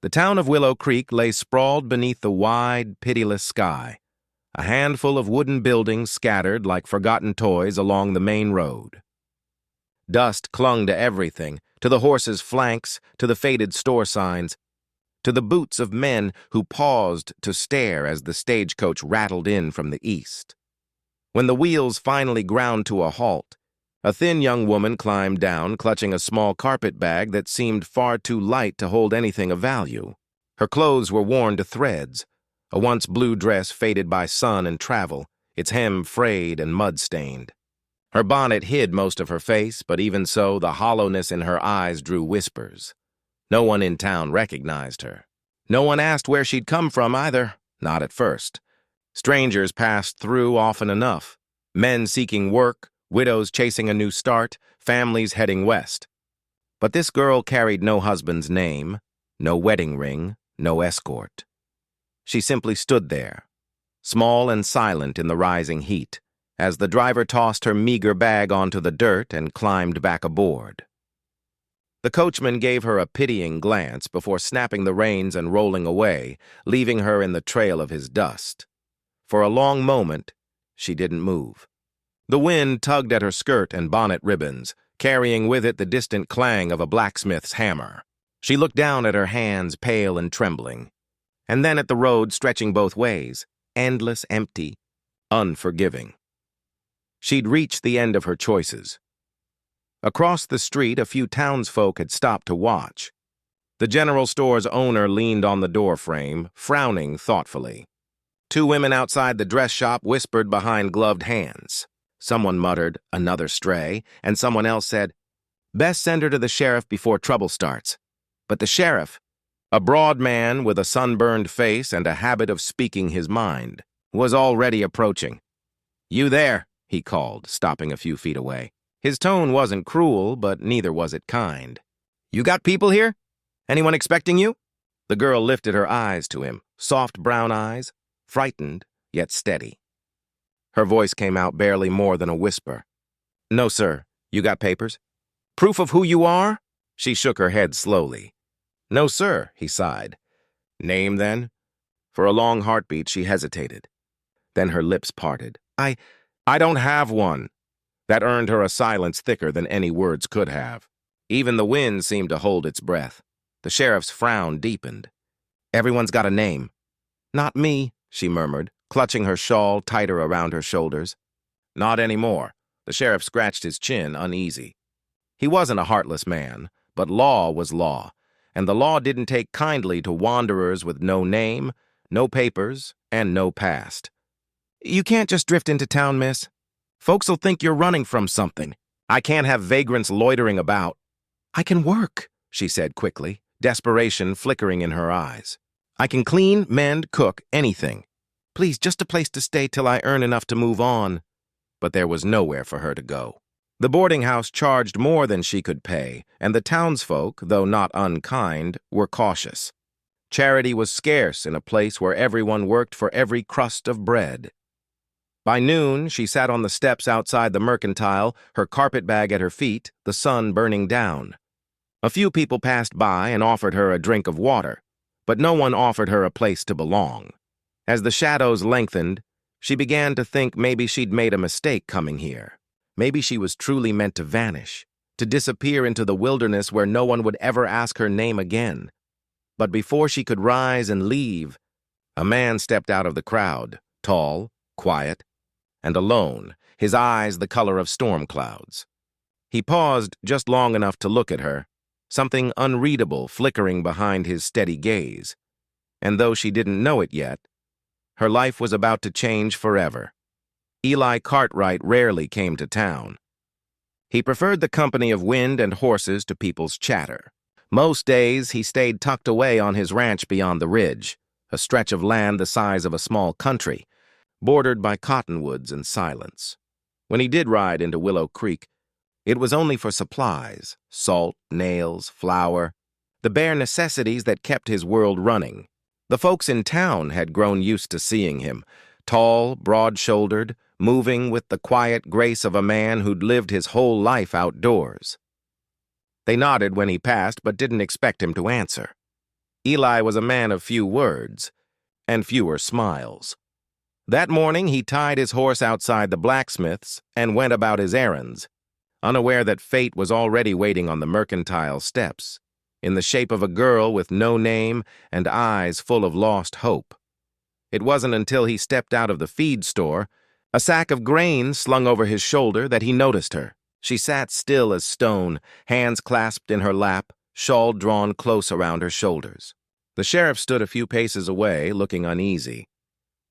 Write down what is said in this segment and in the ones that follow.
The town of Willow Creek lay sprawled beneath the wide, pitiless sky, a handful of wooden buildings scattered like forgotten toys along the main road. Dust clung to everything, to the horses' flanks, to the faded store signs, to the boots of men who paused to stare as the stagecoach rattled in from the east. When the wheels finally ground to a halt, a thin young woman climbed down, clutching a small carpet bag that seemed far too light to hold anything of value. Her clothes were worn to threads, a once blue dress faded by sun and travel, its hem frayed and mud-stained. Her bonnet hid most of her face, but even so, the hollowness in her eyes drew whispers. No one in town recognized her. No one asked where she'd come from either, not at first. Strangers passed through often enough, men seeking work, widows chasing a new start, families heading west. But this girl carried no husband's name, no wedding ring, no escort. She simply stood there, small and silent in the rising heat, as the driver tossed her meager bag onto the dirt and climbed back aboard. The coachman gave her a pitying glance before snapping the reins and rolling away, leaving her in the trail of his dust. For a long moment, she didn't move. The wind tugged at her skirt and bonnet ribbons, carrying with it the distant clang of a blacksmith's hammer. She looked down at her hands, pale and trembling, and then at the road stretching both ways, endless, empty, unforgiving. She'd reached the end of her choices. Across the street, a few townsfolk had stopped to watch. The general store's owner leaned on the doorframe, frowning thoughtfully. Two women outside the dress shop whispered behind gloved hands. Someone muttered, "Another stray," and someone else said, "Best send her to the sheriff before trouble starts." But the sheriff, a broad man with a sunburned face and a habit of speaking his mind, was already approaching. "You there," he called, stopping a few feet away. His tone wasn't cruel, but neither was it kind. "You got people here? Anyone expecting you?" The girl lifted her eyes to him, soft brown eyes, frightened yet steady. Her voice came out barely more than a whisper. "No, sir. You got papers?" "Proof of who you are?" She shook her head slowly. "No, sir," he sighed. "Name, then?" For a long heartbeat, she hesitated. Then her lips parted. I don't have one." That earned her a silence thicker than any words could have. Even the wind seemed to hold its breath. The sheriff's frown deepened. "Everyone's got a name." "Not me," she murmured, clutching her shawl tighter around her shoulders. "Not anymore." The sheriff scratched his chin, uneasy. He wasn't a heartless man, but law was law, and the law didn't take kindly to wanderers with no name, no papers, and no past. "You can't just drift into town, miss. Folks'll think you're running from something. I can't have vagrants loitering about." "I can work," she said quickly, desperation flickering in her eyes. "I can clean, mend, cook, anything. Please, just a place to stay till I earn enough to move on." But there was nowhere for her to go. The boarding house charged more than she could pay, and the townsfolk, though not unkind, were cautious. Charity was scarce in a place where everyone worked for every crust of bread. By noon, she sat on the steps outside the mercantile, her carpetbag at her feet, the sun burning down. A few people passed by and offered her a drink of water, but no one offered her a place to belong. As the shadows lengthened, she began to think maybe she'd made a mistake coming here. Maybe she was truly meant to vanish, to disappear into the wilderness where no one would ever ask her name again. But before she could rise and leave, a man stepped out of the crowd, tall, quiet, and alone, his eyes the color of storm clouds. He paused just long enough to look at her, something unreadable flickering behind his steady gaze. And though she didn't know it yet, her life was about to change forever. Eli Cartwright rarely came to town. He preferred the company of wind and horses to people's chatter. Most days, he stayed tucked away on his ranch beyond the ridge, a stretch of land the size of a small country, bordered by cottonwoods and silence. When he did ride into Willow Creek, it was only for supplies, salt, nails, flour, the bare necessities that kept his world running. The folks in town had grown used to seeing him, tall, broad-shouldered, moving with the quiet grace of a man who'd lived his whole life outdoors. They nodded when he passed, but didn't expect him to answer. Eli was a man of few words and fewer smiles. That morning, he tied his horse outside the blacksmith's and went about his errands, unaware that fate was already waiting on the mercantile steps, in the shape of a girl with no name and eyes full of lost hope. It wasn't until he stepped out of the feed store, a sack of grain slung over his shoulder, that he noticed her. She sat still as stone, hands clasped in her lap, shawl drawn close around her shoulders. The sheriff stood a few paces away, looking uneasy.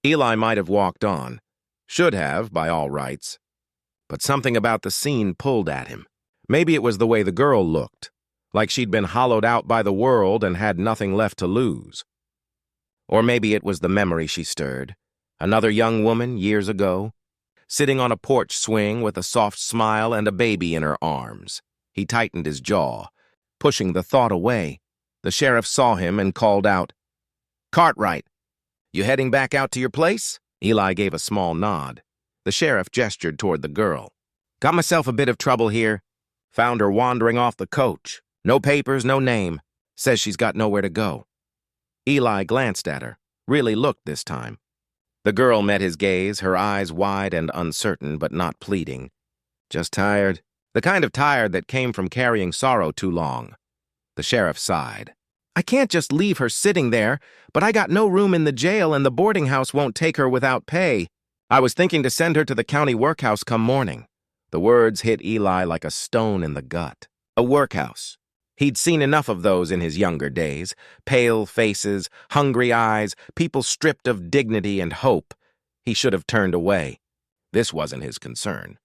Eli might have walked on, should have, by all rights. But something about the scene pulled at him. Maybe it was the way the girl looked, like she'd been hollowed out by the world and had nothing left to lose. Or maybe it was the memory she stirred, another young woman years ago, sitting on a porch swing with a soft smile and a baby in her arms. He tightened his jaw, pushing the thought away. The sheriff saw him and called out, "Cartwright, you heading back out to your place?" Eli gave a small nod. The sheriff gestured toward the girl. "Got myself a bit of trouble here. Found her wandering off the coach. No papers, no name. Says she's got nowhere to go." Eli glanced at her, really looked this time. The girl met his gaze, her eyes wide and uncertain, but not pleading. "Just tired." The kind of tired that came from carrying sorrow too long. The sheriff sighed. "I can't just leave her sitting there, but I got no room in the jail and the boarding house won't take her without pay. I was thinking to send her to the county workhouse come morning." The words hit Eli like a stone in the gut. A workhouse. He'd seen enough of those in his younger days. Pale faces, hungry eyes, people stripped of dignity and hope. He should have turned away. This wasn't his concern.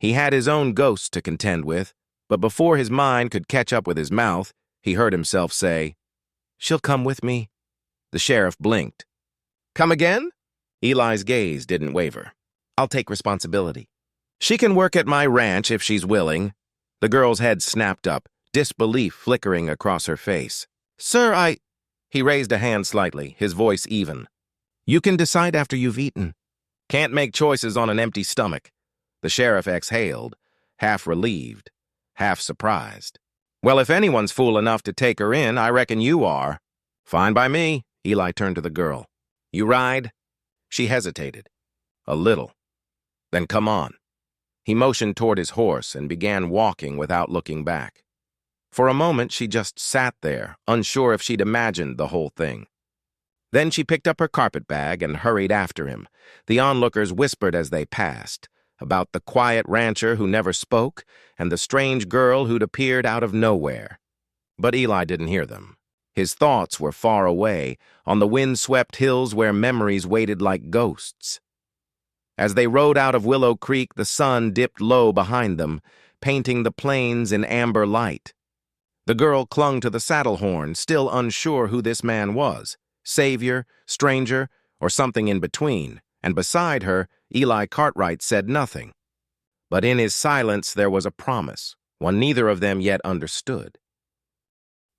He had his own ghosts to contend with, but before his mind could catch up with his mouth, he heard himself say, "She'll come with me." The sheriff blinked. "Come again?" Eli's gaze didn't waver. "I'll take responsibility. She can work at my ranch if she's willing." The girl's head snapped up, disbelief flickering across her face. "Sir, He raised a hand slightly, his voice even. "You can decide after you've eaten." "Can't make choices on an empty stomach." The sheriff exhaled, half relieved, half surprised. "Well, if anyone's fool enough to take her in, I reckon you are." "Fine by me." Eli turned to the girl. "You ride?" She hesitated. A little. "Then come on." He motioned toward his horse and began walking without looking back. For a moment, she just sat there, unsure if she'd imagined the whole thing. Then she picked up her carpetbag and hurried after him. The onlookers whispered as they passed, about the quiet rancher who never spoke and the strange girl who'd appeared out of nowhere. But Eli didn't hear them. His thoughts were far away, on the wind-swept hills where memories waited like ghosts. As they rode out of Willow Creek, the sun dipped low behind them, painting the plains in amber light. The girl clung to the saddle horn, still unsure who this man was, savior, stranger, or something in between, and beside her, Eli Cartwright said nothing. But in his silence there was a promise, one neither of them yet understood.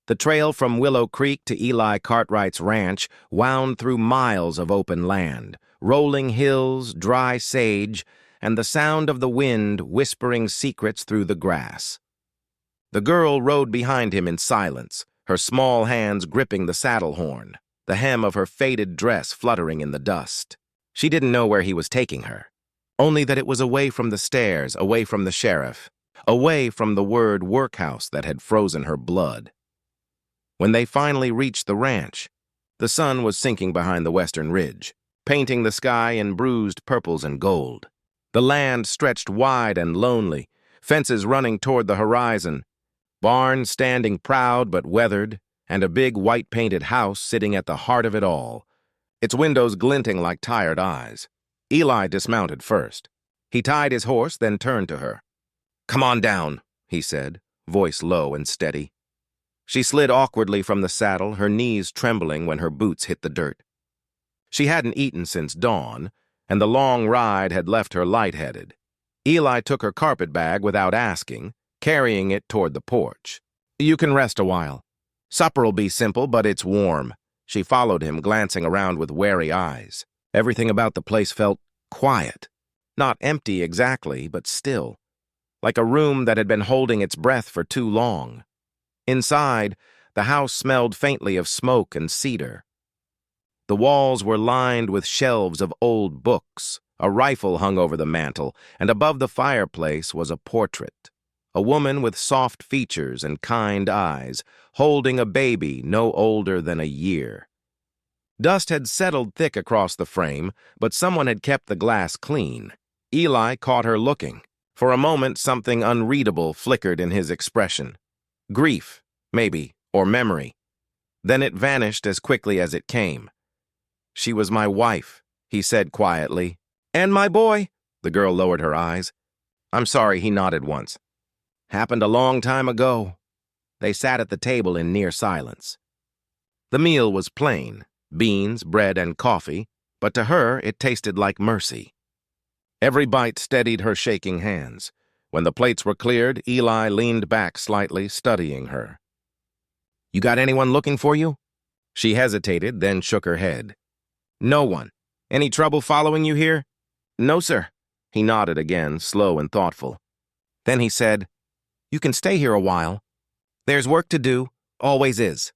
The trail from Willow Creek to Eli Cartwright's ranch wound through miles of open land, rolling hills, dry sage, and the sound of the wind whispering secrets through the grass. The girl rode behind him in silence, her small hands gripping the saddle horn, the hem of her faded dress fluttering in the dust. She didn't know where he was taking her, only that it was away from the stairs, away from the sheriff, away from the word workhouse that had frozen her blood. When they finally reached the ranch, the sun was sinking behind the western ridge, painting the sky in bruised purples and gold. The land stretched wide and lonely, fences running toward the horizon, barns standing proud but weathered, and a big white-painted house sitting at the heart of it all, its windows glinting like tired eyes. Eli dismounted first. He tied his horse, then turned to her. "Come on down," he said, voice low and steady. She slid awkwardly from the saddle, her knees trembling when her boots hit the dirt. She hadn't eaten since dawn, and the long ride had left her lightheaded. Eli took her carpetbag without asking, carrying it toward the porch. "You can rest a while. Supper'll be simple, but it's warm." She followed him, glancing around with wary eyes. Everything about the place felt quiet. Not empty exactly, but still. Like a room that had been holding its breath for too long. Inside, The house smelled faintly of smoke and cedar. The walls were lined with shelves of old books. A rifle hung over the mantel, and above the fireplace was a portrait. A woman with soft features and kind eyes, holding a baby no older than a year. Dust had settled thick across the frame, but someone had kept the glass clean. Eli caught her looking. For a moment, something unreadable flickered in his expression. Grief, maybe, or memory. Then it vanished as quickly as it came. "She was my wife," he said quietly. "And my boy," the girl lowered her eyes. "I'm sorry," he nodded once. "Happened a long time ago." They sat at the table in near silence. The meal was plain, beans, bread, and coffee, but to her it tasted like mercy. Every bite steadied her shaking hands. When the plates were cleared, Eli leaned back slightly, studying her. "You got anyone looking for you?" She hesitated, then shook her head. "No one. Any trouble following you here?" "No, sir." He nodded again, slow and thoughtful. Then he said, "You can stay here a while. There's work to do, always is.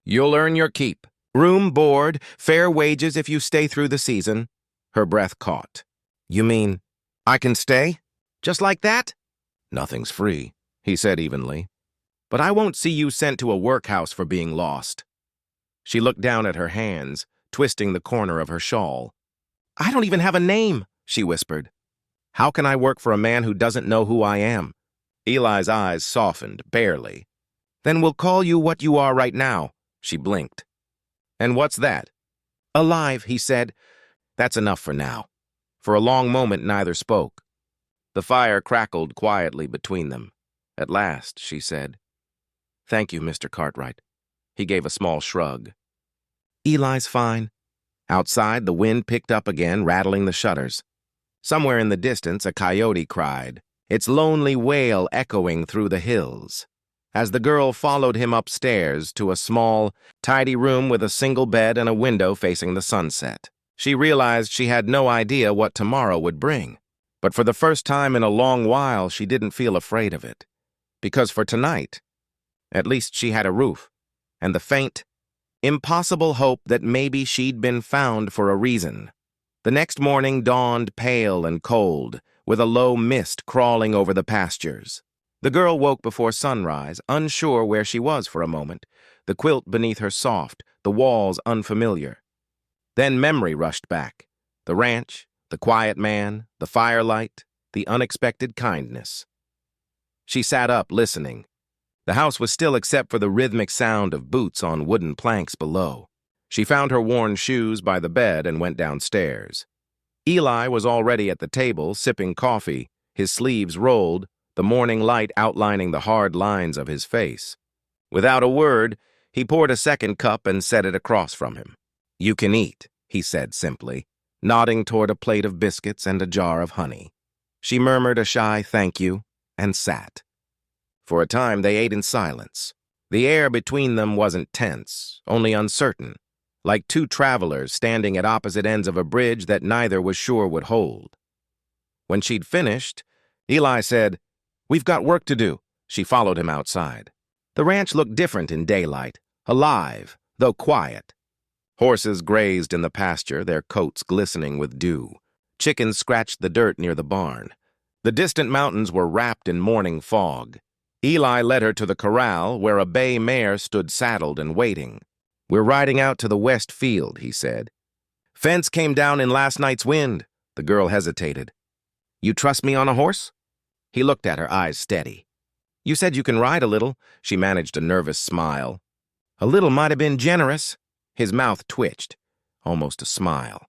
You'll earn your keep. Room, board, fair wages if you stay through the season." Her breath caught. "You mean I can stay? Just like that?" "Nothing's free," he said evenly. "But I won't see you sent to a workhouse for being lost." She looked down at her hands, twisting the corner of her shawl. "I don't even have a name," she whispered. "How can I work for a man who doesn't know who I am?" Eli's eyes softened, barely. "Then we'll call you what you are right now." She blinked. "And what's that?" "Alive," he said. "That's enough for now." For a long moment, neither spoke. The fire crackled quietly between them. At last, she said, "Thank you, Mr. Cartwright." He gave a small shrug. "Eli's fine." Outside, the wind picked up again, rattling the shutters. Somewhere in the distance, a coyote cried, its lonely wail echoing through the hills. As the girl followed him upstairs to a small, tidy room with a single bed and a window facing the sunset, she realized she had no idea what tomorrow would bring. But for the first time in a long while, she didn't feel afraid of it. Because for tonight, at least she had a roof, and the faint, impossible hope that maybe she'd been found for a reason. The next morning dawned pale and cold, with a low mist crawling over the pastures. The girl woke before sunrise, unsure where she was for a moment, the quilt beneath her soft, the walls unfamiliar. Then memory rushed back. The ranch, the quiet man, the firelight, the unexpected kindness. She sat up, listening. The house was still except for the rhythmic sound of boots on wooden planks below. She found her worn shoes by the bed and went downstairs. Eli was already at the table, sipping coffee, his sleeves rolled, the morning light outlining the hard lines of his face. Without a word, he poured a second cup and set it across from him. "You can eat," he said simply, nodding toward a plate of biscuits and a jar of honey. She murmured a shy thank you and sat. For a time they ate in silence. The air between them wasn't tense, only uncertain, like two travelers standing at opposite ends of a bridge that neither was sure would hold. When she'd finished, Eli said, "We've got work to do." She followed him outside. The ranch looked different in daylight, alive, though quiet. Horses grazed in the pasture, their coats glistening with dew. Chickens scratched the dirt near the barn. The distant mountains were wrapped in morning fog. Eli led her to the corral, where a bay mare stood saddled and waiting. "We're riding out to the west field," he said. "Fence came down in last night's wind." The girl hesitated. "You trust me on a horse?" He looked at her, eyes steady. "You said you can ride a little." She managed a nervous smile. "A little might have been generous." His mouth twitched, almost a smile.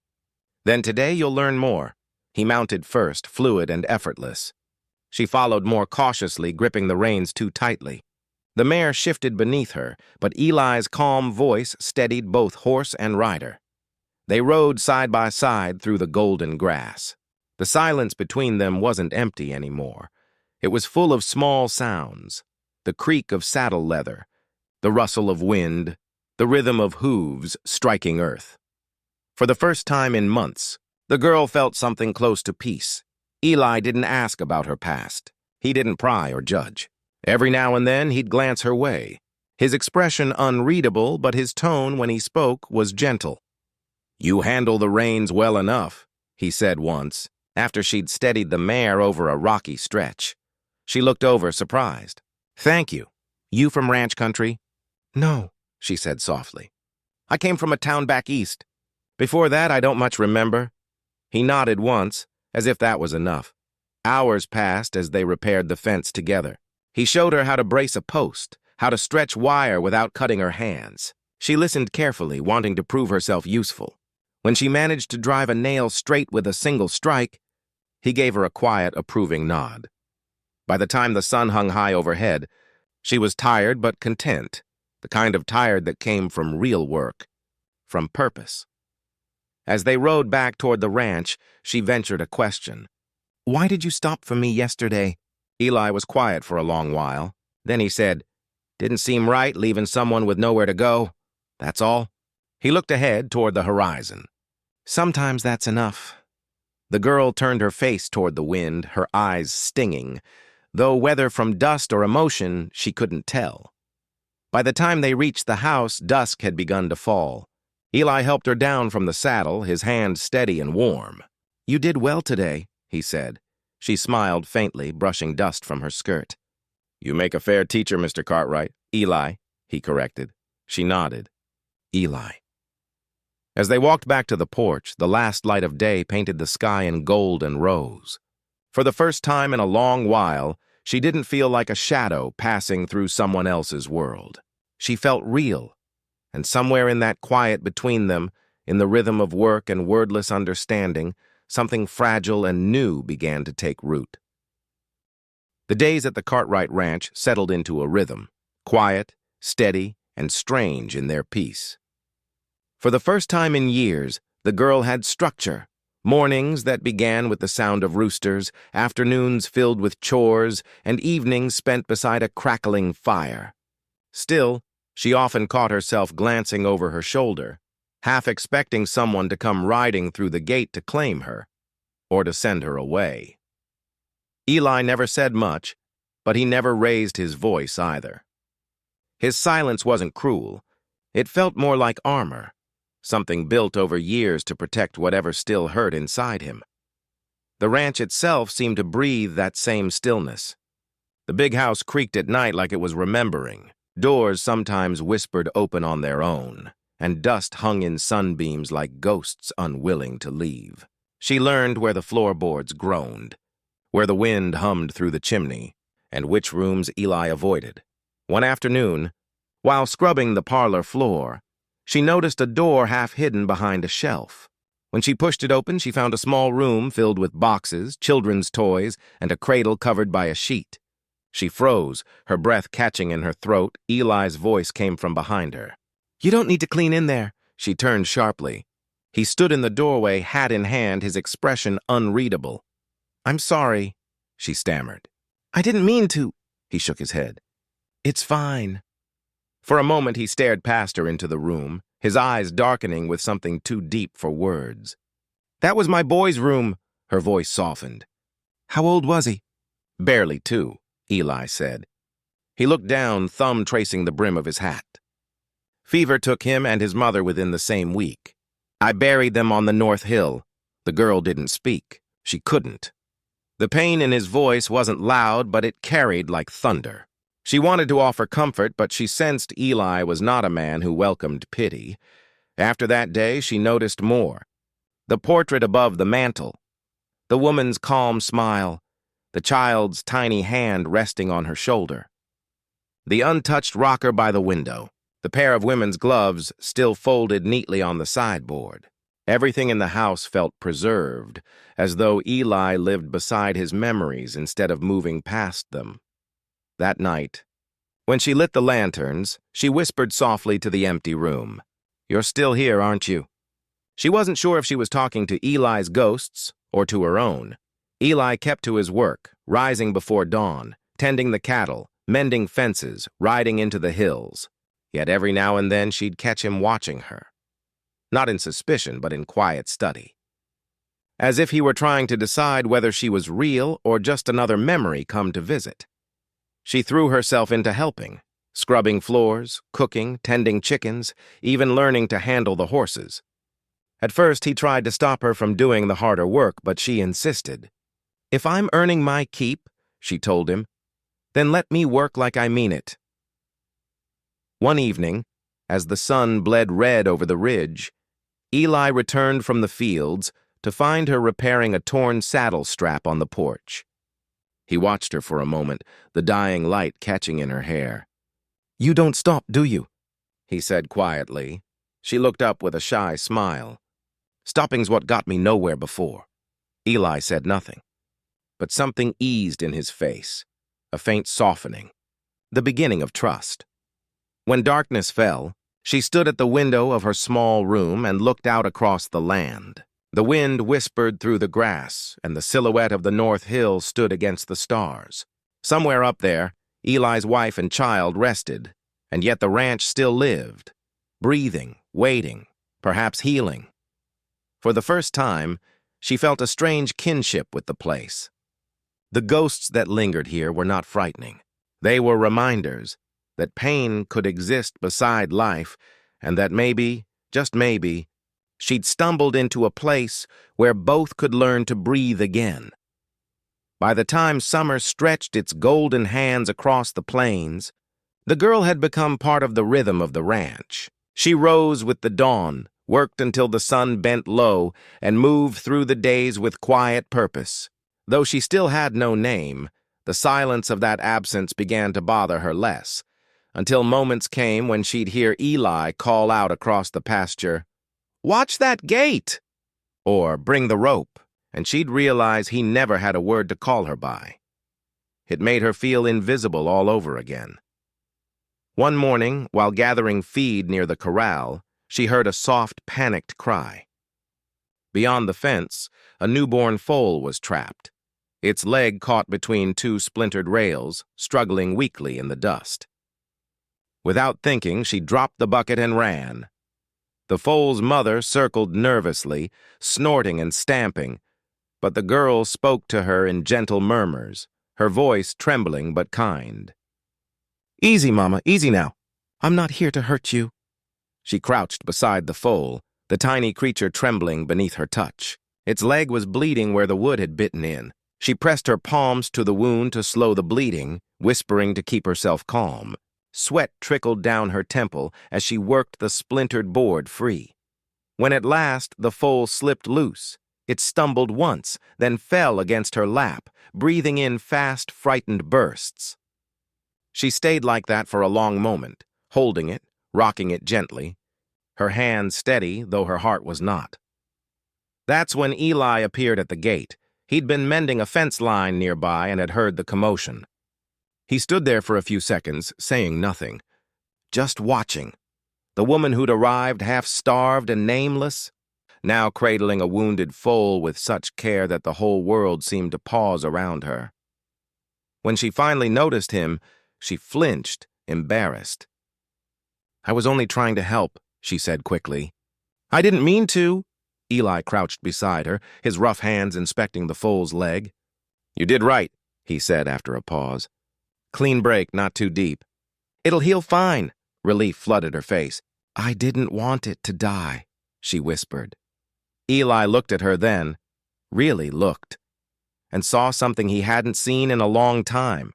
"Then today you'll learn more." He mounted first, fluid and effortless. She followed more cautiously, gripping the reins too tightly. The mare shifted beneath her, but Eli's calm voice steadied both horse and rider. They rode side by side through the golden grass. The silence between them wasn't empty anymore. It was full of small sounds, the creak of saddle leather, the rustle of wind, the rhythm of hooves striking earth. For the first time in months, the girl felt something close to peace. Eli didn't ask about her past. He didn't pry or judge. Every now and then, he'd glance her way. His expression unreadable, but his tone when he spoke was gentle. "You handle the reins well enough," he said once, after she'd steadied the mare over a rocky stretch. She looked over, surprised. "Thank you. You from ranch country?" "No," she said softly. "I came from a town back east. Before that, I don't much remember." He nodded once, as if that was enough. Hours passed as they repaired the fence together. He showed her how to brace a post, how to stretch wire without cutting her hands. She listened carefully, wanting to prove herself useful. When she managed to drive a nail straight with a single strike, he gave her a quiet, approving nod. By the time the sun hung high overhead, she was tired but content, the kind of tired that came from real work, from purpose. As they rode back toward the ranch, she ventured a question. "Why did you stop for me yesterday?" Eli was quiet for a long while. Then he said, "Didn't seem right leaving someone with nowhere to go. That's all." He looked ahead toward the horizon. "Sometimes that's enough." The girl turned her face toward the wind, her eyes stinging, though whether from dust or emotion, she couldn't tell. By the time they reached the house, dusk had begun to fall. Eli helped her down from the saddle, his hand steady and warm. "You did well today," he said. She smiled faintly, brushing dust from her skirt. "You make a fair teacher, Mr. Cartwright." "Eli," he corrected. She nodded. "Eli." As they walked back to the porch, the last light of day painted the sky in gold and rose. For the first time in a long while, she didn't feel like a shadow passing through someone else's world. She felt real, and somewhere in that quiet between them, in the rhythm of work and wordless understanding, something fragile and new began to take root. The days at the Cartwright Ranch settled into a rhythm, quiet, steady, and strange in their peace. For the first time in years, the girl had structure. Mornings that began with the sound of roosters, afternoons filled with chores, and evenings spent beside a crackling fire. Still, she often caught herself glancing over her shoulder, half expecting someone to come riding through the gate to claim her, or to send her away. Eli never said much, but he never raised his voice either. His silence wasn't cruel. It felt more like armor, something built over years to protect whatever still hurt inside him. The ranch itself seemed to breathe that same stillness. The big house creaked at night like it was remembering. Doors sometimes whispered open on their own, and dust hung in sunbeams like ghosts unwilling to leave. She learned where the floorboards groaned, where the wind hummed through the chimney, and which rooms Eli avoided. One afternoon, while scrubbing the parlor floor, she noticed a door half hidden behind a shelf. When she pushed it open, she found a small room filled with boxes, children's toys, and a cradle covered by a sheet. She froze, her breath catching in her throat. Eli's voice came from behind her. "You don't need to clean in there." She turned sharply. He stood in the doorway, hat in hand, his expression unreadable. "I'm sorry," she stammered. "I didn't mean to." He shook his head. "It's fine." For a moment he stared past her into the room, his eyes darkening with something too deep for words. "That was my boy's room," her voice softened. "How old was he?" "Barely 2, Eli said. He looked down, thumb tracing the brim of his hat. "Fever took him and his mother within the same week. I buried them on the North Hill." The girl didn't speak. She couldn't. The pain in his voice wasn't loud, but it carried like thunder. She wanted to offer comfort, but she sensed Eli was not a man who welcomed pity. After that day, she noticed more. The portrait above the mantel, the woman's calm smile, the child's tiny hand resting on her shoulder, the untouched rocker by the window, the pair of women's gloves still folded neatly on the sideboard. Everything in the house felt preserved, as though Eli lived beside his memories instead of moving past them. That night, when she lit the lanterns, she whispered softly to the empty room, "You're still here, aren't you?" She wasn't sure if she was talking to Eli's ghosts or to her own. Eli kept to his work, rising before dawn, tending the cattle, mending fences, riding into the hills. Yet every now and then she'd catch him watching her. Not in suspicion, but in quiet study. As if he were trying to decide whether she was real or just another memory come to visit. She threw herself into helping, scrubbing floors, cooking, tending chickens, even learning to handle the horses. At first, he tried to stop her from doing the harder work, but she insisted. "If I'm earning my keep," she told him, "then let me work like I mean it." One evening, as the sun bled red over the ridge, Eli returned from the fields to find her repairing a torn saddle strap on the porch. He watched her for a moment, the dying light catching in her hair. "You don't stop, do you?" he said quietly. She looked up with a shy smile. "Stopping's what got me nowhere before." Eli said nothing, but something eased in his face, a faint softening, the beginning of trust. When darkness fell, she stood at the window of her small room and looked out across the land. The wind whispered through the grass, and the silhouette of the North Hill stood against the stars. Somewhere up there, Eli's wife and child rested, and yet the ranch still lived, breathing, waiting, perhaps healing. For the first time, she felt a strange kinship with the place. The ghosts that lingered here were not frightening. They were reminders that pain could exist beside life, and that maybe, just maybe, she'd stumbled into a place where both could learn to breathe again. By the time summer stretched its golden hands across the plains, the girl had become part of the rhythm of the ranch. She rose with the dawn, worked until the sun bent low, and moved through the days with quiet purpose. Though she still had no name, the silence of that absence began to bother her less, until moments came when she'd hear Eli call out across the pasture, "Watch that gate!" or "Bring the rope," and she'd realize he never had a word to call her by. It made her feel invisible all over again. One morning, while gathering feed near the corral, she heard a soft, panicked cry. Beyond the fence, a newborn foal was trapped, its leg caught between two splintered rails, struggling weakly in the dust. Without thinking, she dropped the bucket and ran. The foal's mother circled nervously, snorting and stamping, but the girl spoke to her in gentle murmurs, her voice trembling but kind. "Easy, Mama, easy now. I'm not here to hurt you." She crouched beside the foal, the tiny creature trembling beneath her touch. Its leg was bleeding where the wood had bitten in. She pressed her palms to the wound to slow the bleeding, whispering to keep herself calm. Sweat trickled down her temple as she worked the splintered board free. When at last the foal slipped loose, it stumbled once, then fell against her lap, breathing in fast, frightened bursts. She stayed like that for a long moment, holding it, rocking it gently, her hand steady, though her heart was not. That's when Eli appeared at the gate. He'd been mending a fence line nearby and had heard the commotion. He stood there for a few seconds, saying nothing, just watching. The woman who'd arrived half-starved and nameless, now cradling a wounded foal with such care that the whole world seemed to pause around her. When she finally noticed him, she flinched, embarrassed. "I was only trying to help," she said quickly. "I didn't mean to." Eli crouched beside her, his rough hands inspecting the foal's leg. "You did right," he said after a pause. "Clean break, not too deep." "It'll heal fine." Relief flooded her face. "I didn't want it to die," she whispered. Eli looked at her then, really looked, and saw something he hadn't seen in a long time.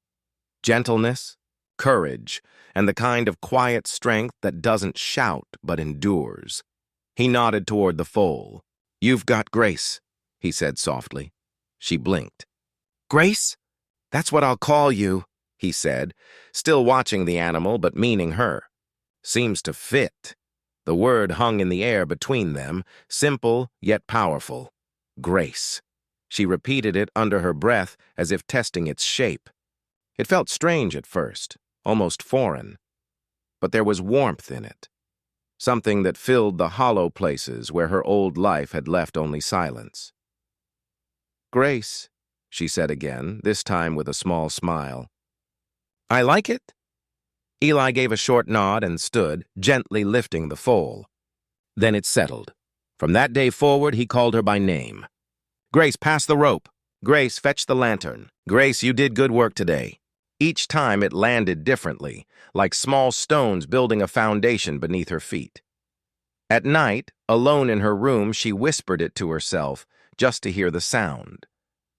Gentleness, courage, and the kind of quiet strength that doesn't shout but endures. He nodded toward the foal. "You've got Grace," he said softly. She blinked. "Grace? That's what I'll call you," he said, still watching the animal but meaning her. Seems to fit. The word hung in the air between them, simple yet powerful. Grace. She repeated it under her breath as if testing its shape. It felt strange at first, almost foreign, but there was warmth in it, something that filled the hollow places where her old life had left only silence. "Grace," she said again, this time with a small smile. "I like it." Eli gave a short nod and stood, gently lifting the foal. Then it settled. From that day forward, he called her by name. "Grace, pass the rope. Grace, fetch the lantern. Grace, you did good work today." Each time it landed differently, like small stones building a foundation beneath her feet. At night, alone in her room, she whispered it to herself, just to hear the sound.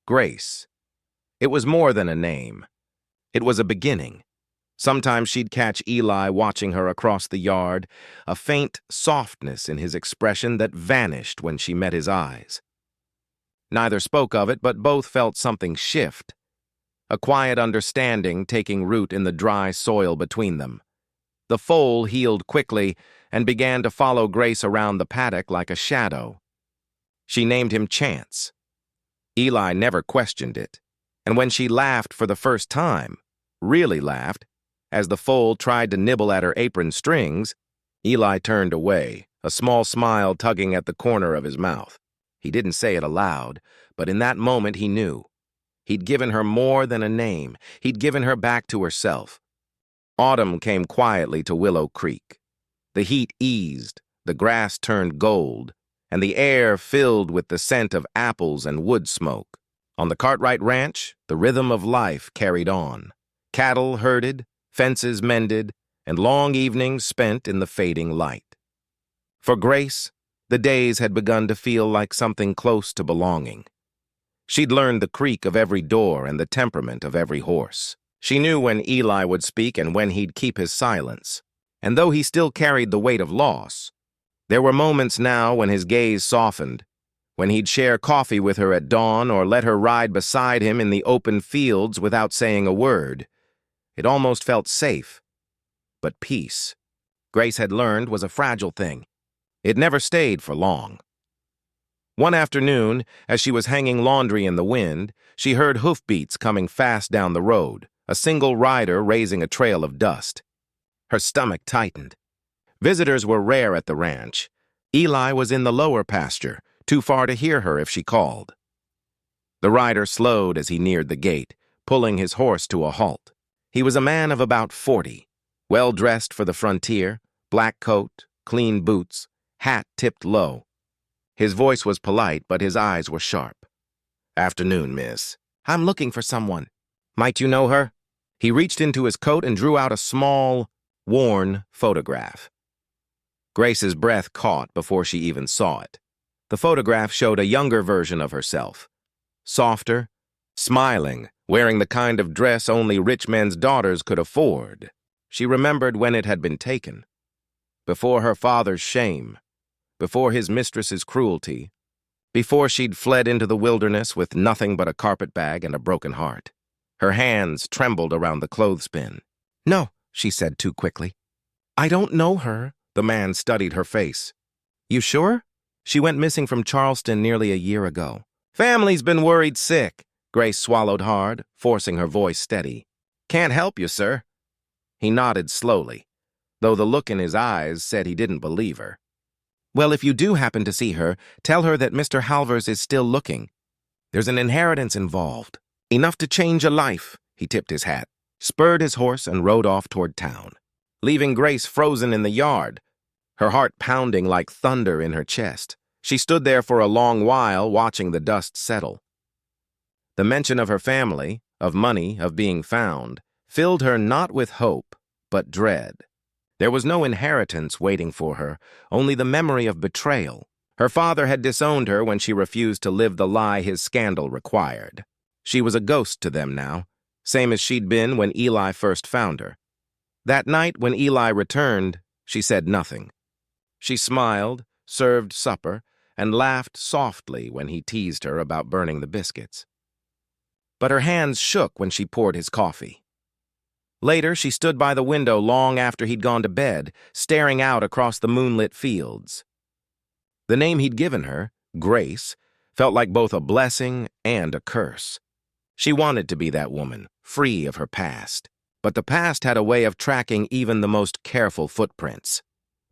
Grace. It was more than a name. It was a beginning. Sometimes she'd catch Eli watching her across the yard, a faint softness in his expression that vanished when she met his eyes. Neither spoke of it, but both felt something shift, a quiet understanding taking root in the dry soil between them. The foal healed quickly and began to follow Grace around the paddock like a shadow. She named him Chance. Eli never questioned it, and when she laughed for the first time, really laughed, as the foal tried to nibble at her apron strings, Eli turned away, a small smile tugging at the corner of his mouth. He didn't say it aloud, but in that moment he knew. He'd given her more than a name. He'd given her back to herself. Autumn came quietly to Willow Creek. The heat eased, the grass turned gold, and the air filled with the scent of apples and wood smoke. On the Cartwright Ranch, the rhythm of life carried on. Cattle herded, fences mended, and long evenings spent in the fading light. For Grace, the days had begun to feel like something close to belonging. She'd learned the creak of every door and the temperament of every horse. She knew when Eli would speak and when he'd keep his silence. And though he still carried the weight of loss, there were moments now when his gaze softened, when he'd share coffee with her at dawn or let her ride beside him in the open fields without saying a word. It almost felt safe. But peace, Grace had learned, was a fragile thing. It never stayed for long. One afternoon, as she was hanging laundry in the wind, she heard hoofbeats coming fast down the road, a single rider raising a trail of dust. Her stomach tightened. Visitors were rare at the ranch. Eli was in the lower pasture, too far to hear her if she called. The rider slowed as he neared the gate, pulling his horse to a halt. He was a man of about 40, well-dressed for the frontier, black coat, clean boots, hat tipped low. His voice was polite, but his eyes were sharp. "Afternoon, miss. I'm looking for someone. Might you know her?" He reached into his coat and drew out a small, worn photograph. Grace's breath caught before she even saw it. The photograph showed a younger version of herself. Softer, smiling, wearing the kind of dress only rich men's daughters could afford. She remembered when it had been taken. Before her father's shame, before his mistress's cruelty, before she'd fled into the wilderness with nothing but a carpetbag and a broken heart. Her hands trembled around the clothespin. "No," she said too quickly. "I don't know her." The man studied her face. "You sure? She went missing from Charleston nearly a year ago." "Family's been worried sick." Grace swallowed hard, forcing her voice steady. "Can't help you, sir." He nodded slowly, though the look in his eyes said he didn't believe her. "Well, if you do happen to see her, tell her that Mr. Halvers is still looking. There's an inheritance involved. Enough to change a life." He tipped his hat, spurred his horse, and rode off toward town, leaving Grace frozen in the yard, her heart pounding like thunder in her chest. She stood there for a long while, watching the dust settle. The mention of her family, of money, of being found, filled her not with hope, but dread. There was no inheritance waiting for her, only the memory of betrayal. Her father had disowned her when she refused to live the lie his scandal required. She was a ghost to them now, same as she'd been when Eli first found her. That night when Eli returned, she said nothing. She smiled, served supper, and laughed softly when he teased her about burning the biscuits. But her hands shook when she poured his coffee. Later, she stood by the window long after he'd gone to bed, staring out across the moonlit fields. The name he'd given her, Grace, felt like both a blessing and a curse. She wanted to be that woman, free of her past. But the past had a way of tracking even the most careful footprints.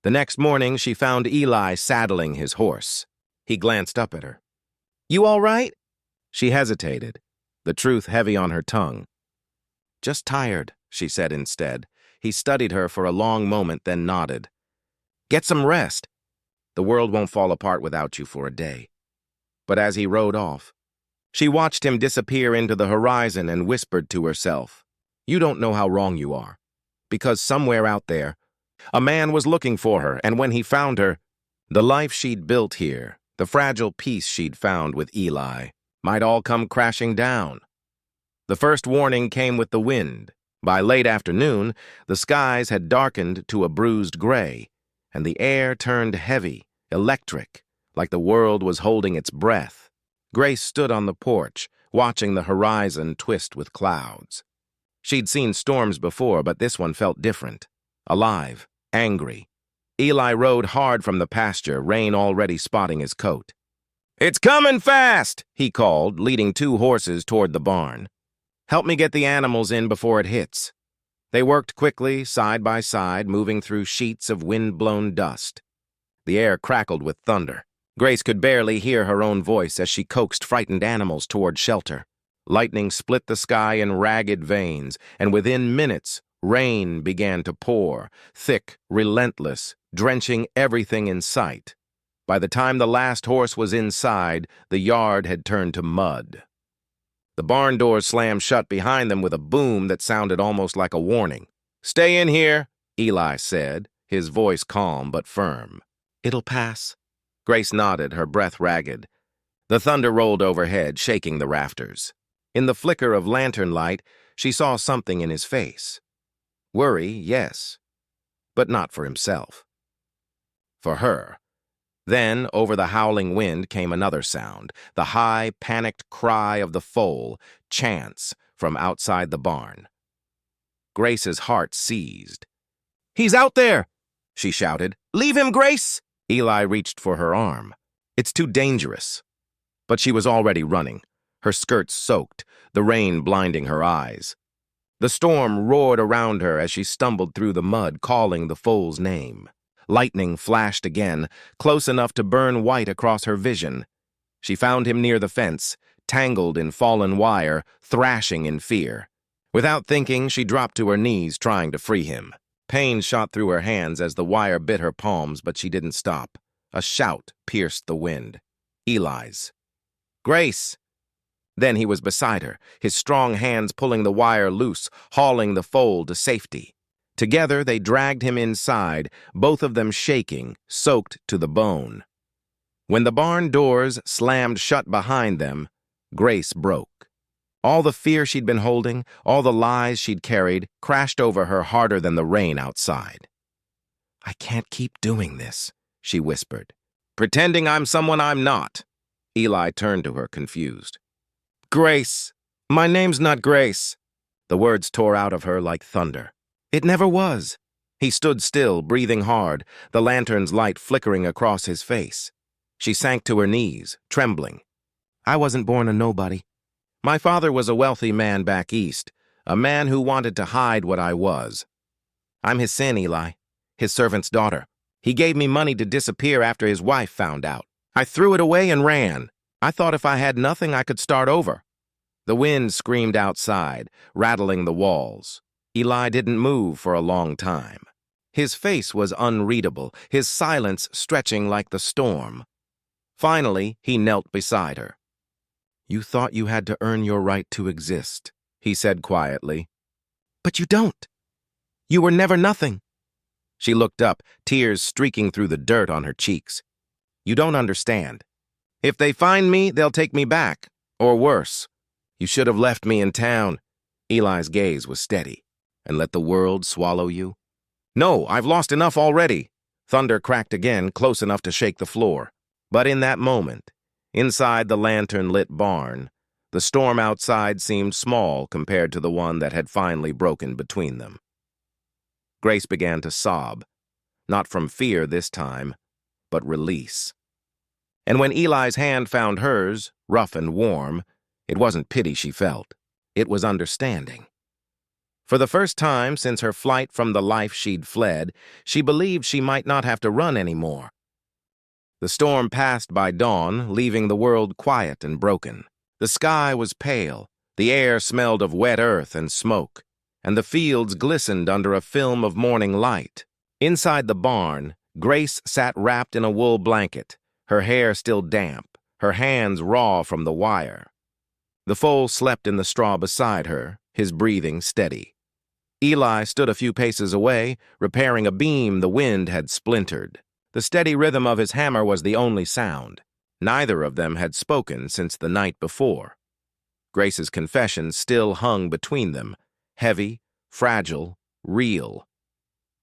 The next morning, she found Eli saddling his horse. He glanced up at her. "You all right?" She hesitated, the truth heavy on her tongue. "Just tired," she said instead. He studied her for a long moment, then nodded. "Get some rest. The world won't fall apart without you for a day." But as he rode off, she watched him disappear into the horizon and whispered to herself, You don't know how wrong you are. Because somewhere out there, a man was looking for her, and when he found her, the life she'd built here, the fragile peace she'd found with Eli, might all come crashing down. The first warning came with the wind. By late afternoon, the skies had darkened to a bruised gray, and the air turned heavy, electric, like the world was holding its breath. Grace stood on the porch, watching the horizon twist with clouds. She'd seen storms before, but this one felt different. Alive, angry. Eli rode hard from the pasture, rain already spotting his coat. "It's coming fast!" he called, leading 2 horses toward the barn. "Help me get the animals in before it hits." They worked quickly, side by side, moving through sheets of wind-blown dust. The air crackled with thunder. Grace could barely hear her own voice as she coaxed frightened animals toward shelter. Lightning split the sky in ragged veins, and within minutes, rain began to pour, thick, relentless, drenching everything in sight. By the time the last horse was inside, the yard had turned to mud. The barn doors slammed shut behind them with a boom that sounded almost like a warning. "Stay in here," Eli said, his voice calm but firm. "It'll pass." Grace nodded, her breath ragged. The thunder rolled overhead, shaking the rafters. In the flicker of lantern light, she saw something in his face. Worry, yes, but not for himself. For her. Then, over the howling wind came another sound, the high, panicked cry of the foal, chants, from outside the barn. Grace's heart seized. "He's out there!" she shouted. "Leave him, Grace!" Eli reached for her arm. "It's too dangerous." But she was already running, her skirts soaked, the rain blinding her eyes. The storm roared around her as she stumbled through the mud, calling the foal's name. Lightning flashed again, close enough to burn white across her vision. She found him near the fence, tangled in fallen wire, thrashing in fear. Without thinking, she dropped to her knees, trying to free him. Pain shot through her hands as the wire bit her palms, but she didn't stop. A shout pierced the wind. Eli's. "Grace!" Then he was beside her, his strong hands pulling the wire loose, hauling the foal to safety. Together, they dragged him inside, both of them shaking, soaked to the bone. When the barn doors slammed shut behind them, Grace broke. All the fear she'd been holding, all the lies she'd carried, crashed over her harder than the rain outside. "I can't keep doing this," she whispered. "Pretending I'm someone I'm not." Eli turned to her, confused. "Grace! My name's not Grace." The words tore out of her like thunder. "It never was." He stood still, breathing hard, the lantern's light flickering across his face. She sank to her knees, trembling. "I wasn't born a nobody. My father was a wealthy man back east, a man who wanted to hide what I was. I'm his sin, Eli, his servant's daughter. He gave me money to disappear after his wife found out. I threw it away and ran. I thought if I had nothing, I could start over." The wind screamed outside, rattling the walls. Eli didn't move for a long time. His face was unreadable, his silence stretching like the storm. Finally, he knelt beside her. "You thought you had to earn your right to exist," he said quietly. "But you don't. You were never nothing." She looked up, tears streaking through the dirt on her cheeks. "You don't understand. If they find me, they'll take me back, or worse. You should have left me in town." Eli's gaze was steady. "And let the world swallow you?" "No, I've lost enough already." Thunder cracked again, close enough to shake the floor. But in that moment, inside the lantern-lit barn, the storm outside seemed small compared to the one that had finally broken between them. Grace began to sob, not from fear this time, but release. And when Eli's hand found hers, rough and warm, it wasn't pity she felt. It was understanding. For the first time since her flight from the life she'd fled, she believed she might not have to run anymore. The storm passed by dawn, leaving the world quiet and broken. The sky was pale, the air smelled of wet earth and smoke, and the fields glistened under a film of morning light. Inside the barn, Grace sat wrapped in a wool blanket, her hair still damp, her hands raw from the wire. The foal slept in the straw beside her, his breathing steady. Eli stood a few paces away, repairing a beam the wind had splintered. The steady rhythm of his hammer was the only sound. Neither of them had spoken since the night before. Grace's confession still hung between them, heavy, fragile, real.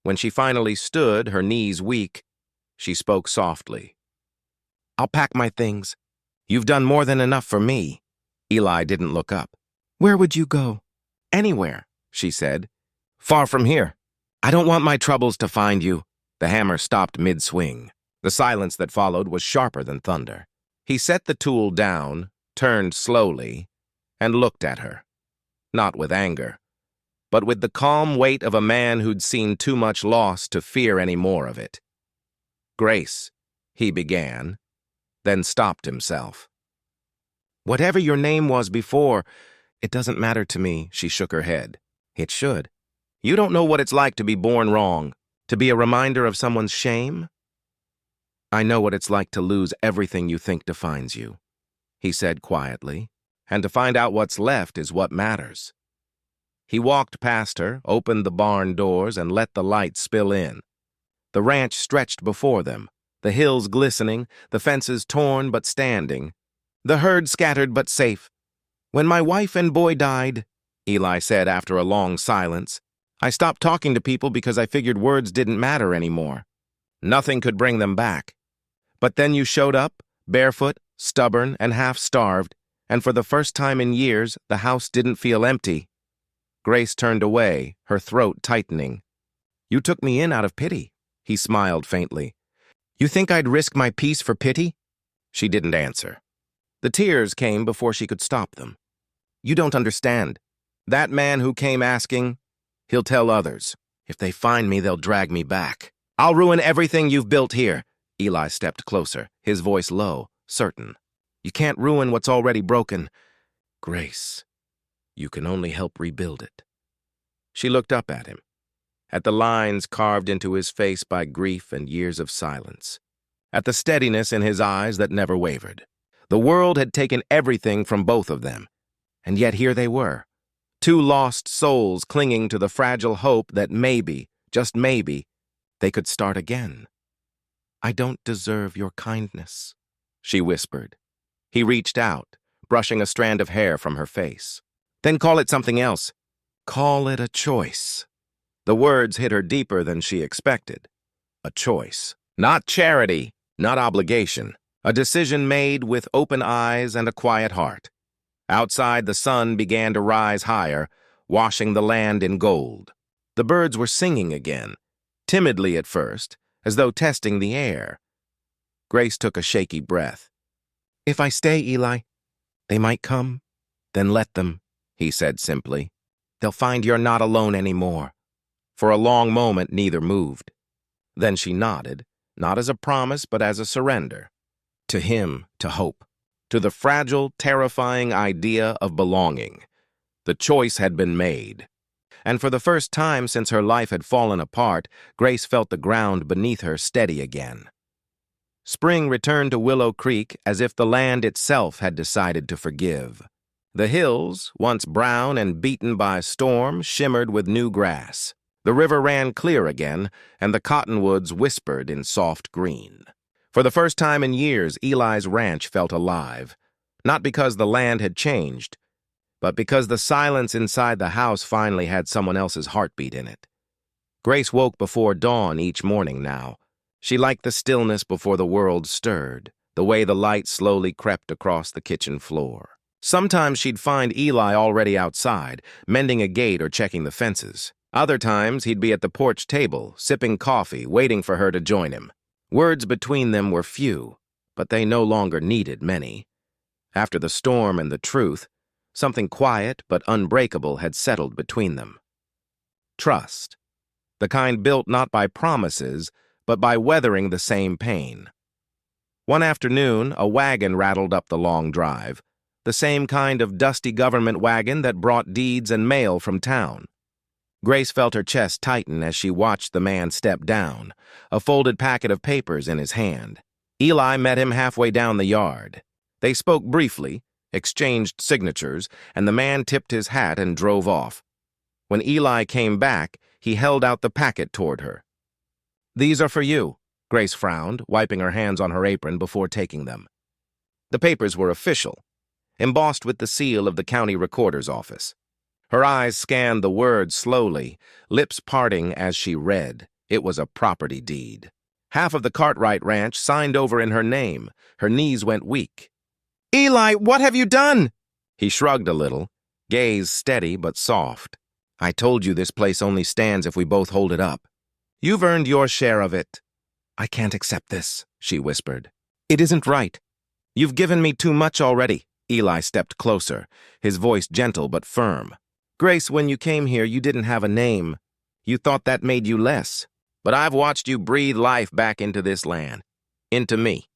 When she finally stood, her knees weak, she spoke softly. "I'll pack my things. You've done more than enough for me." Eli didn't look up. "Where would you go?" "Anywhere," she said. "Far from here. I don't want my troubles to find you." The hammer stopped mid-swing. The silence that followed was sharper than thunder. He set the tool down, turned slowly, and looked at her. Not with anger, but with the calm weight of a man who'd seen too much loss to fear any more of it. "Grace," he began, then stopped himself. "Whatever your name was before, it doesn't matter to me," she shook her head. "It should. You don't know what it's like to be born wrong, to be a reminder of someone's shame." "I know what it's like to lose everything you think defines you," he said quietly, "and to find out what's left is what matters." He walked past her, opened the barn doors, and let the light spill in. The ranch stretched before them, the hills glistening, the fences torn but standing, the herd scattered but safe. "When my wife and boy died," Eli said after a long silence, "I stopped talking to people because I figured words didn't matter anymore. Nothing could bring them back. But then you showed up, barefoot, stubborn, and half-starved, and for the first time in years, the house didn't feel empty." Grace turned away, her throat tightening. "You took me in out of pity," he smiled faintly. "You think I'd risk my peace for pity?" She didn't answer. The tears came before she could stop them. "You don't understand. That man who came asking, he'll tell others. If they find me, they'll drag me back. I'll ruin everything you've built here." Eli stepped closer, his voice low, certain. "You can't ruin what's already broken. Grace, you can only help rebuild it." She looked up at him, at the lines carved into his face by grief and years of silence, at the steadiness in his eyes that never wavered. The world had taken everything from both of them, and yet here they were, two lost souls clinging to the fragile hope that maybe, just maybe, they could start again. "I don't deserve your kindness," she whispered. He reached out, brushing a strand of hair from her face. "Then call it something else. Call it a choice." The words hit her deeper than she expected. A choice. Not charity, not obligation. A decision made with open eyes and a quiet heart. Outside, the sun began to rise higher, washing the land in gold. The birds were singing again, timidly at first, as though testing the air. Grace took a shaky breath. "If I stay, Eli, they might come." "Then let them," he said simply. "They'll find you're not alone anymore." For a long moment, neither moved. Then she nodded, not as a promise, but as a surrender. To him, to hope, to the fragile, terrifying idea of belonging. The choice had been made. And for the first time since her life had fallen apart, Grace felt the ground beneath her steady again. Spring returned to Willow Creek as if the land itself had decided to forgive. The hills, once brown and beaten by storm, shimmered with new grass. The river ran clear again, and the cottonwoods whispered in soft green. For the first time in years, Eli's ranch felt alive, not because the land had changed, but because the silence inside the house finally had someone else's heartbeat in it. Grace woke before dawn each morning now. She liked the stillness before the world stirred, the way the light slowly crept across the kitchen floor. Sometimes she'd find Eli already outside, mending a gate or checking the fences. Other times he'd be at the porch table, sipping coffee, waiting for her to join him. Words between them were few, but they no longer needed many. After the storm and the truth, something quiet but unbreakable had settled between them. Trust. The kind built not by promises, but by weathering the same pain. One afternoon, a wagon rattled up the long drive, the same kind of dusty government wagon that brought deeds and mail from town. Grace felt her chest tighten as she watched the man step down, a folded packet of papers in his hand. Eli met him halfway down the yard. They spoke briefly, exchanged signatures, and the man tipped his hat and drove off. When Eli came back, he held out the packet toward her. "These are for you," Grace frowned, wiping her hands on her apron before taking them. The papers were official, embossed with the seal of the county recorder's office. Her eyes scanned the words slowly, lips parting as she read. It was a property deed. Half of the Cartwright ranch signed over in her name. Her knees went weak. "Eli, what have you done?" He shrugged a little, gaze steady but soft. "I told you this place only stands if we both hold it up. You've earned your share of it." "I can't accept this," she whispered. "It isn't right. You've given me too much already." Eli stepped closer, his voice gentle but firm. "Grace, when you came here, you didn't have a name. You thought that made you less. But I've watched you breathe life back into this land, into me.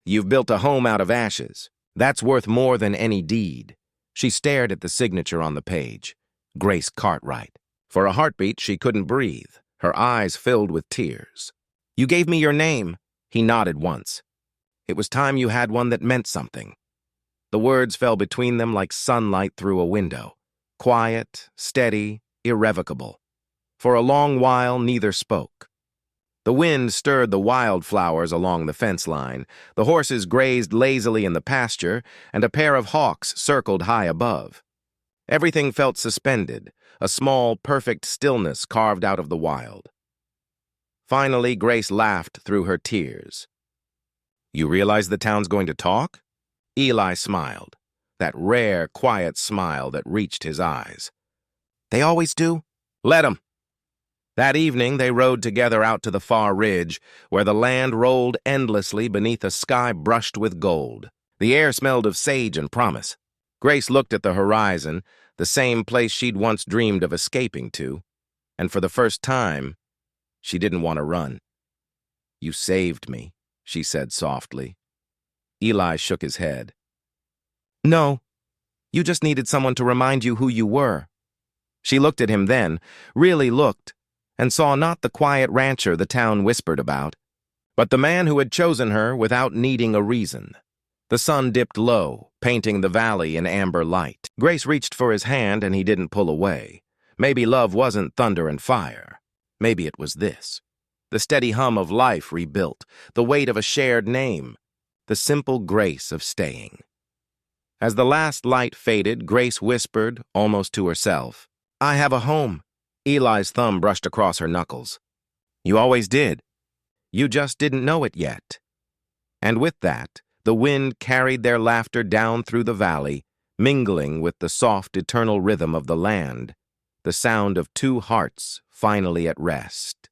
You've built a home out of ashes. That's worth more than any deed." She stared at the signature on the page. Grace Cartwright. For a heartbeat, she couldn't breathe. Her eyes filled with tears. "You gave me your name." He nodded once. "It was time you had one that meant something." The words fell between them like sunlight through a window. Quiet, steady, irrevocable. For a long while, neither spoke. The wind stirred the wildflowers along the fence line, the horses grazed lazily in the pasture, and a pair of hawks circled high above. Everything felt suspended, a small, perfect stillness carved out of the wild. Finally, Grace laughed through her tears. "You realize the town's going to talk?" Eli smiled, that rare, quiet smile that reached his eyes. "They always do." "Let 'em." That evening, they rode together out to the far ridge, where the land rolled endlessly beneath a sky brushed with gold. The air smelled of sage and promise. Grace looked at the horizon, the same place she'd once dreamed of escaping to, and for the first time, she didn't want to run. "You saved me," she said softly. Eli shook his head. "No, you just needed someone to remind you who you were." She looked at him then, really looked, and saw not the quiet rancher the town whispered about, but the man who had chosen her without needing a reason. The sun dipped low, painting the valley in amber light. Grace reached for his hand and he didn't pull away. Maybe love wasn't thunder and fire. Maybe it was this. The steady hum of life rebuilt, the weight of a shared name, the simple grace of staying. As the last light faded, Grace whispered, almost to herself, "I have a home." Eli's thumb brushed across her knuckles. "You always did. You just didn't know it yet." And with that, the wind carried their laughter down through the valley, mingling with the soft, eternal rhythm of the land, the sound of two hearts finally at rest.